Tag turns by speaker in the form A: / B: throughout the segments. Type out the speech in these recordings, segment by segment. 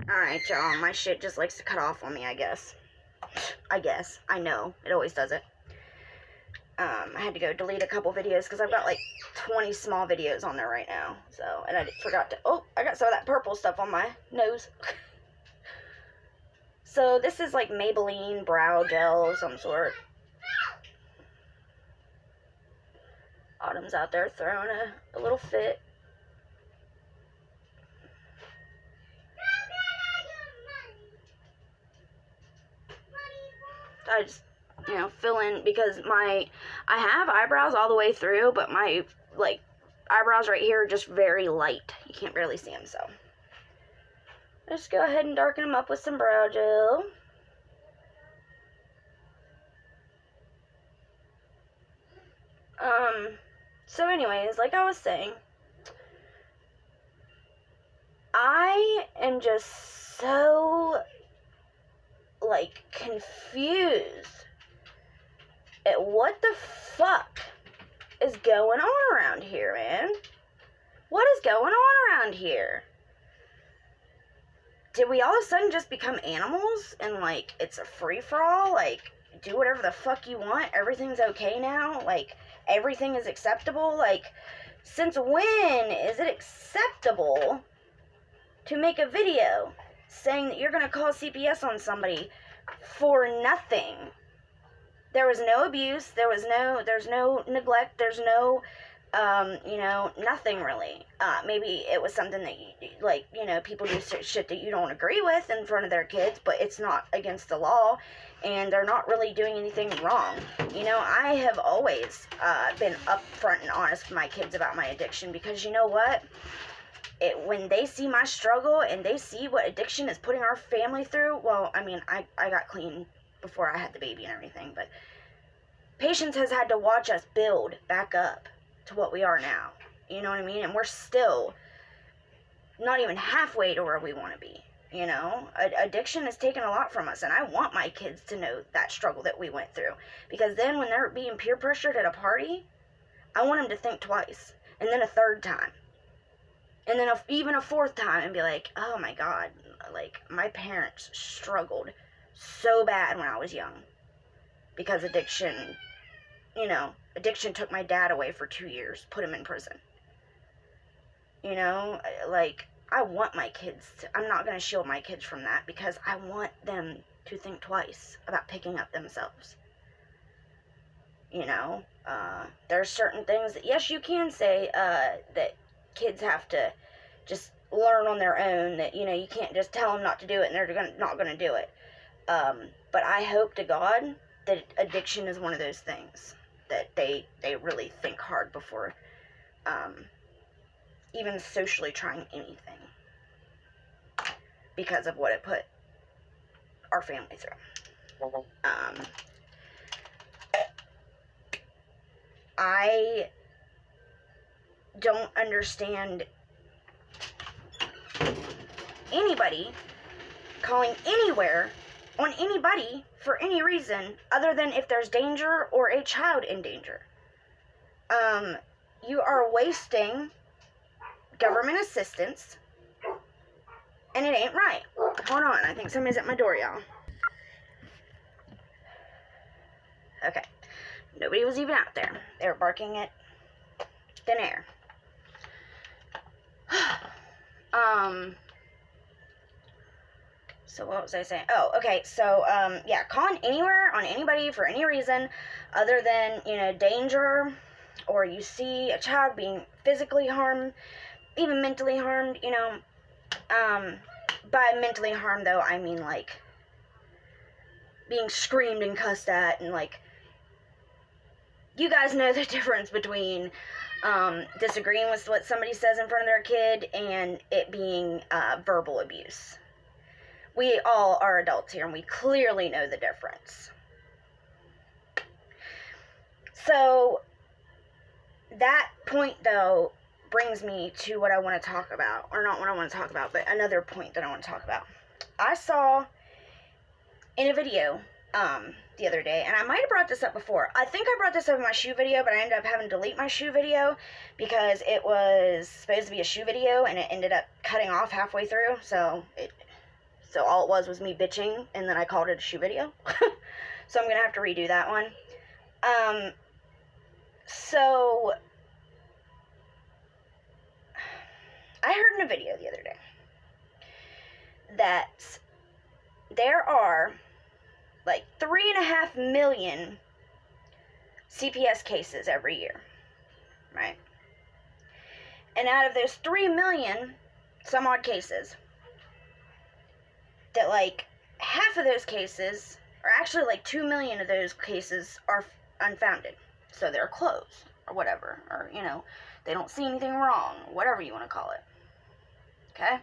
A: Alright, y'all, my shit just likes to cut off on me, I guess. I know, it always does it. I had to go delete a couple videos, because I've got, like, 20 small videos on there right now, so, and I forgot to, oh, I got some of that purple stuff on my nose. So, this is, like, Maybelline brow gel of some sort. Autumn's out there throwing a little fit. I just, you know, fill in, because I have eyebrows all the way through, but my, like, eyebrows right here are just very light. You can't barely see them, so. Just go ahead and darken them up with some brow gel. So anyways, like I was saying, I am just so, like, confused at what the fuck is going on around here, man. What is going on around here? Did we all of a sudden just become animals and, like, it's a free-for-all? Like, do whatever the fuck you want, everything's okay now? Like, everything is acceptable? Like, since when is it acceptable to make a video saying that you're gonna call CPS on somebody for nothing? There was no abuse, there's no neglect, there's no, you know, nothing really. Maybe it was something that, like, you know, people do shit that you don't agree with in front of their kids, but it's not against the law, and they're not really doing anything wrong. You know, I have always been upfront and honest with my kids about my addiction, because you know what? When they see my struggle and they see what addiction is putting our family through, well, I mean, I got clean before I had the baby and everything, but Patience has had to watch us build back up to what we are now. You know what I mean? And we're still not even halfway to where we want to be. You know, addiction has taken a lot from us, and I want my kids to know that struggle that we went through, because then when they're being peer pressured at a party, I want them to think twice, and then a third time, and then even a fourth time, and be like, oh my God, like, my parents struggled so bad when I was young, because addiction, you know, addiction took my dad away for 2 years, put him in prison. You know, like, I want my kids to, I'm not going to shield my kids from that, because I want them to think twice about picking up themselves. You know, there's certain things that, yes, you can say, that kids have to just learn on their own, that, you know, you can't just tell them not to do it and they're not going to do it. But I hope to God that addiction is one of those things that they really think hard before, even socially trying anything, because of what it put our family through. I don't understand anybody calling anywhere on anybody for any reason other than if there's danger or a child in danger. You are wasting government assistance, and it ain't right. Hold on, I think somebody's at my door, y'all. Okay. Nobody was even out there. They were barking at thin air. So what was I saying? Oh, okay, so, yeah, calling anywhere on anybody for any reason other than, you know, danger, or you see a child being physically harmed, even mentally harmed, you know. By mentally harmed, though, I mean, like, being screamed and cussed at, and, like, you guys know the difference between disagreeing with what somebody says in front of their kid and it being verbal abuse. We all are adults here, and we clearly know the difference. So, that point, though, brings me to what I want to talk about. Or not what I want to talk about, but another point that I want to talk about. I saw in a video the other day, and I might have brought this up before. I think I brought this up in my shoe video, but I ended up having to delete my shoe video because it was supposed to be a shoe video, and it ended up cutting off halfway through, so So all it was me bitching, and then I called it a shoe video. So I'm going to have to redo that one. So I heard in a video the other day that there are like 3.5 million CPS cases every year, right? And out of those 3 million some odd cases, that like half of those cases, or actually like 2 million of those cases, are unfounded. So they're closed or whatever, or you know, they don't see anything wrong, whatever you want to call it. Okay?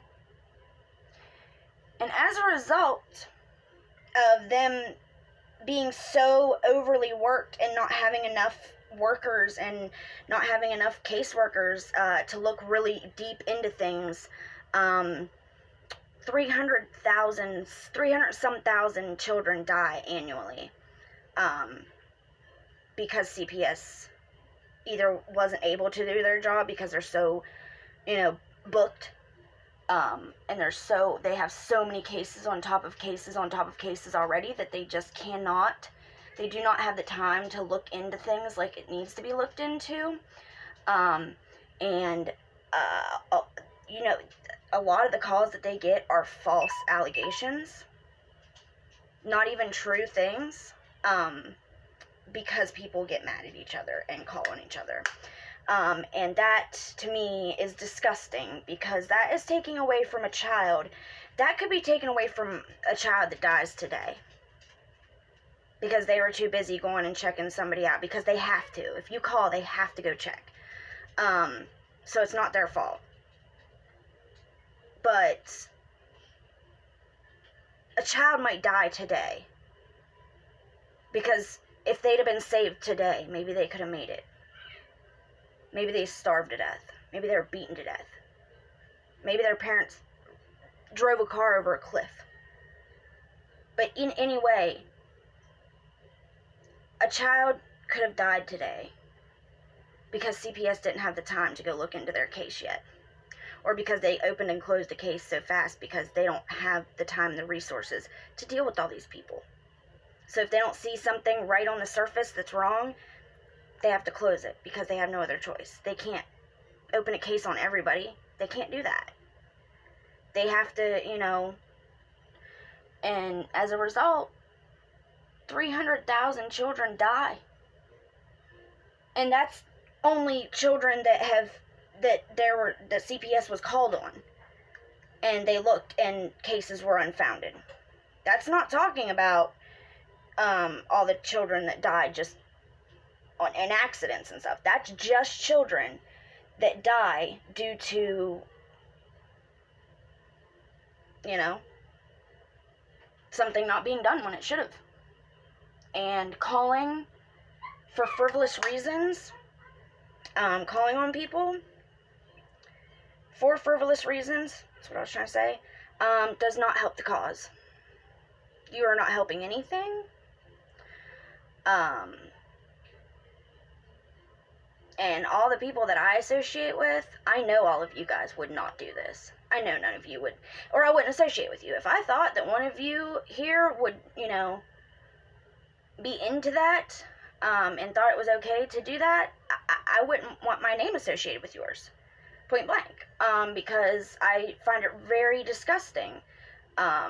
A: And as a result of them being so overly worked and not having enough workers and not having enough caseworkers to look really deep into things, 300-some thousand children die annually because CPS either wasn't able to do their job because they're so, you know, booked, and they have so many cases on top of cases on top of cases already that they just cannot, they do not have the time to look into things like it needs to be looked into. You know, a lot of the calls that they get are false allegations, not even true things, because people get mad at each other and call on each other. And that, to me, is disgusting, because that is taking away from a child. That could be taken away from a child that dies today, because they were too busy going and checking somebody out, because they have to. If you call, they have to go check. So it's not their fault. But a child might die today, because if they'd have been saved today, maybe they could have made it. Maybe they starved to death. Maybe they were beaten to death. Maybe their parents drove a car over a cliff. But in any way, a child could have died today because CPS didn't have the time to go look into their case yet. Or because they opened and closed the case so fast because they don't have the time and the resources to deal with all these people. So if they don't see something right on the surface that's wrong, they have to close it because they have no other choice. They can't open a case on everybody. They can't do that. They have to, you know, and as a result, 300,000 children die. And that's only children that CPS was called on, and they looked and cases were unfounded. That's not talking about all the children that died just in accidents and stuff. That's just children that die due to, you know, something not being done when it should have. And calling for frivolous reasons, calling on people for frivolous reasons, that's what I was trying to say, does not help the cause. You are not helping anything. And all the people that I associate with, I know all of you guys would not do this. I know none of you would, or I wouldn't associate with you. If I thought that one of you here would, you know, be into that, and thought it was okay to do that, I wouldn't want my name associated with yours. Point blank. Because I find it very disgusting. I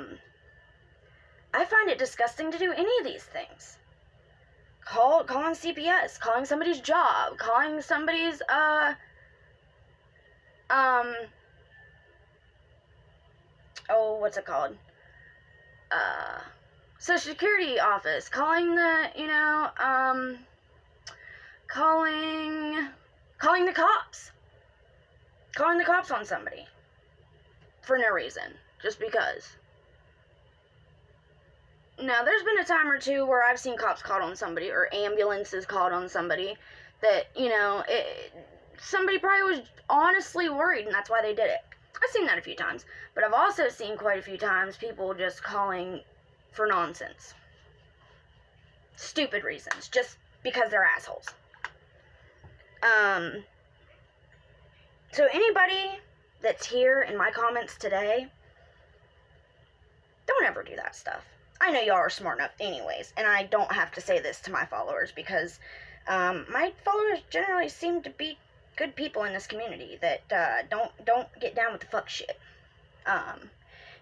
A: find it disgusting to do any of these things. Calling CPS, calling somebody's job, calling somebody's, what's it called? Social Security office, calling the, you know, calling the cops. Calling the cops on somebody. For no reason. Just because. Now, there's been a time or two where I've seen cops called on somebody, or ambulances called on somebody, that, you know, somebody probably was honestly worried, and that's why they did it. I've seen that a few times. But I've also seen quite a few times people just calling for nonsense. Stupid reasons. Just because they're assholes. So anybody that's here in my comments today never do that stuff. I know y'all are smart enough anyways, and I don't have to say this to my followers because my followers generally seem to be good people in this community that don't get down with the fuck shit.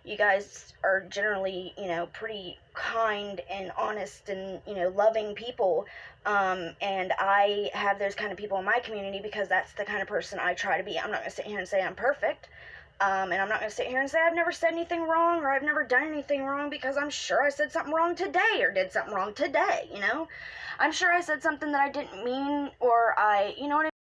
A: You guys are generally, pretty kind and honest and, loving people. And I have those kind of people in my community because that's the kind of person I try to be. I'm not going to sit here and say I'm perfect. And I'm not going to sit here and say I've never said anything wrong or I've never done anything wrong because I'm sure I said something wrong today or did something wrong today, I'm sure I said something that I didn't mean or you know what I mean?